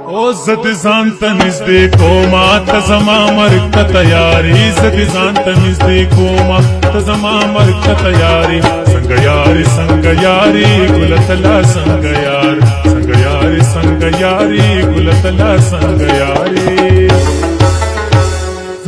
او زد ځان ته نږدې کومه ته زما مرګ ته تیاري زد ځان ته نږدې کومه ته زما مرګ ته تیاري څنګه یاري څنګه یاري ګل تلا څنګه یاري څنګه یاري څنګه یاري ګل تلا څنګه یاري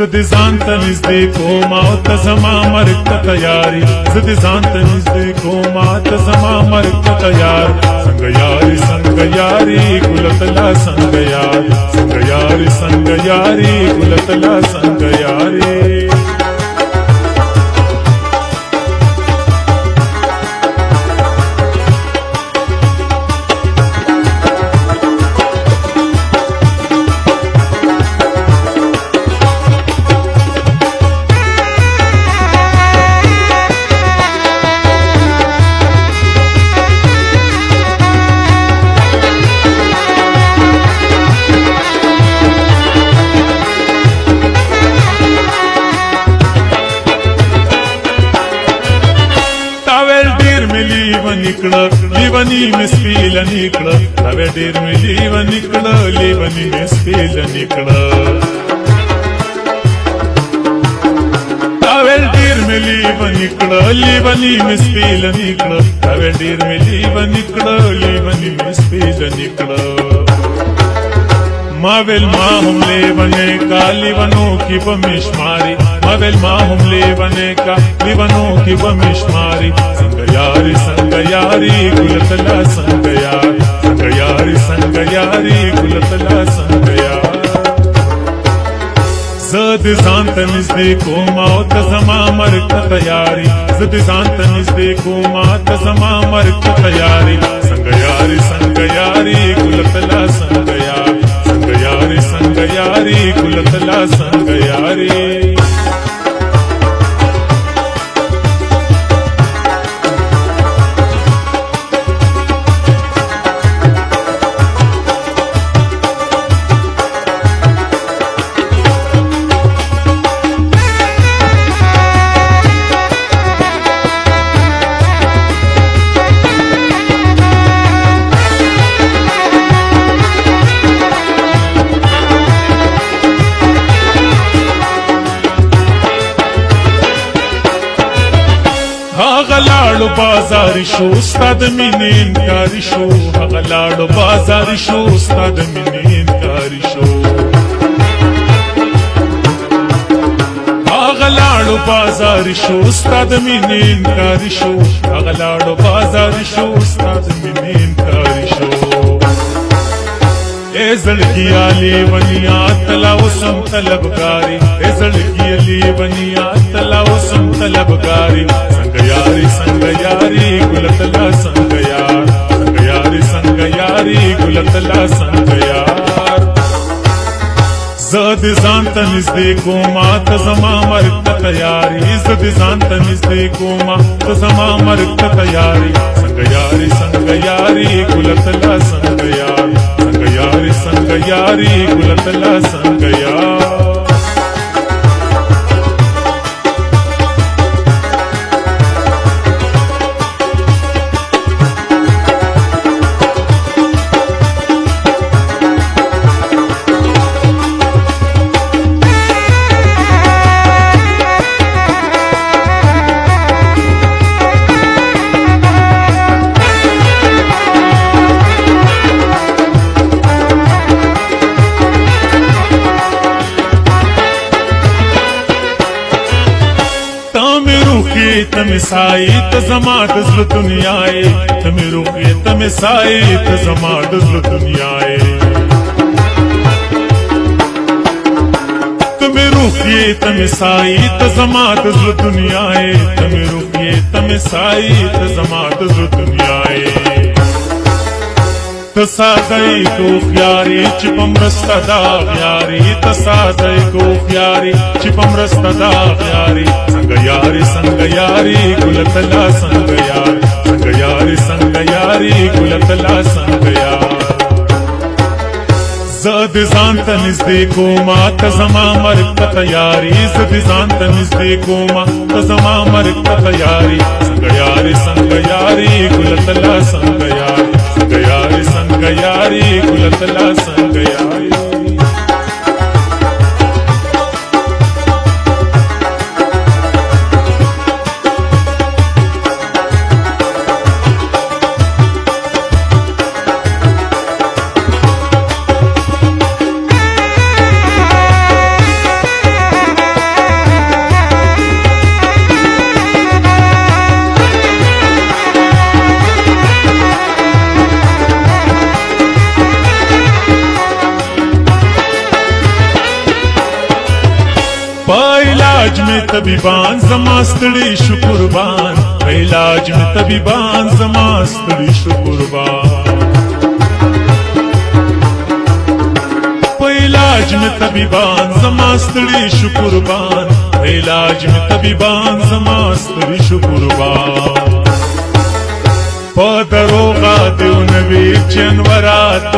زد ځان ته نږدې کومه ته زما مرګ ته تیاري زد ځان ته نږدې کومه ته زما مرګ ته تیاري څنګه یاري څنګه یاري ګل تلا څنګه یاري څنګه یاري څنګه یاري ګل تلا څنګه یاري لیونی میں سپیل نکڑا تاوے ډیر میں لیون نکڑا لیونی میں سپیل نکڑا تاوے ډیر میں لیون نکڑا لیونی میں سپیل نکڑا تاوے ډیر میں لیون نکڑا لیونی میں سپیل نکڑا ماویل ما هم لیونے کا لیونوں کی بمشماری ماویل ما هم لیونے کا لیونوں کی بمشماری یاری څنګه یاری ګل تلا څنګه یاری څنګه یاری څنګه یاری ګل تلا څنګه یاری زد ځان ته نږدې کومه او ته زما مرګ ته تیاري زد ځان ته نږدې کومه ته زما مرګ ته تیاري څنګه یاری څنګه یاری ګل تلا څنګه یاری څنګه یاری څنګه یاری ګل تلا څنګه یاری غلاړو بازار شو استاد مینې انکار شو غلاړو بازار شو استاد مینې انکار شو غلاړو بازار شو استاد مینې انکار شو غلاړو بازار شو استاد مینې انکار شو اے زړګیا لیونیا تلا وسم طلبګاری اے زړګیا لیونیا تلا وسم طلبګاری څنګه یاری څنګه یاری ګل تلا څنګه یار څنګه یاری څنګه یاری ګل تلا څنګه یار زد ځان ته نږدې کومه ته زما مرګ ته تیاري زد ځان ته نږدې کومه ته زما مرګ ته تیاري څنګه یاری څنګه یاری ګل تلا څنګه یار څنګه یاری څنګه یاری ګل تلا څنګه یار تم سائی ته زما د زړه دنیا ای تم روحي تم سائی ته زما د زړه دنیا ای تم روحي تم سائی ته زما د زړه دنیا ای تم روحي تم سائی ته زما د زړه دنیا ای تصادای کو خیاري چې پمرستا دا غیاري تصادای کو خیاري چې پمرستا دا غیاري څنګه یاري څنګه یاري ګل تلا څنګه یاري څنګه یاري څنګه یاري ګل تلا څنګه یاري زد ځان ته نږدې کومه ته زما مرګ ته تیاري زد ځان ته نږدې کومه ته زما مرګ ته تیاري څنګه یاري څنګه یاري ګل تلا څنګه یاري څنګه یاري څنګه یاري ګل تلا څنګه علاج میں طبیبان زما ستړي شو قربان علاج میں طبیبان زما ستړي شو قربان علاج میں طبیبان زما ستړي شو قربان علاج میں طبیبان زما ستړي شو قربان په دروغه دیو نوی جنورات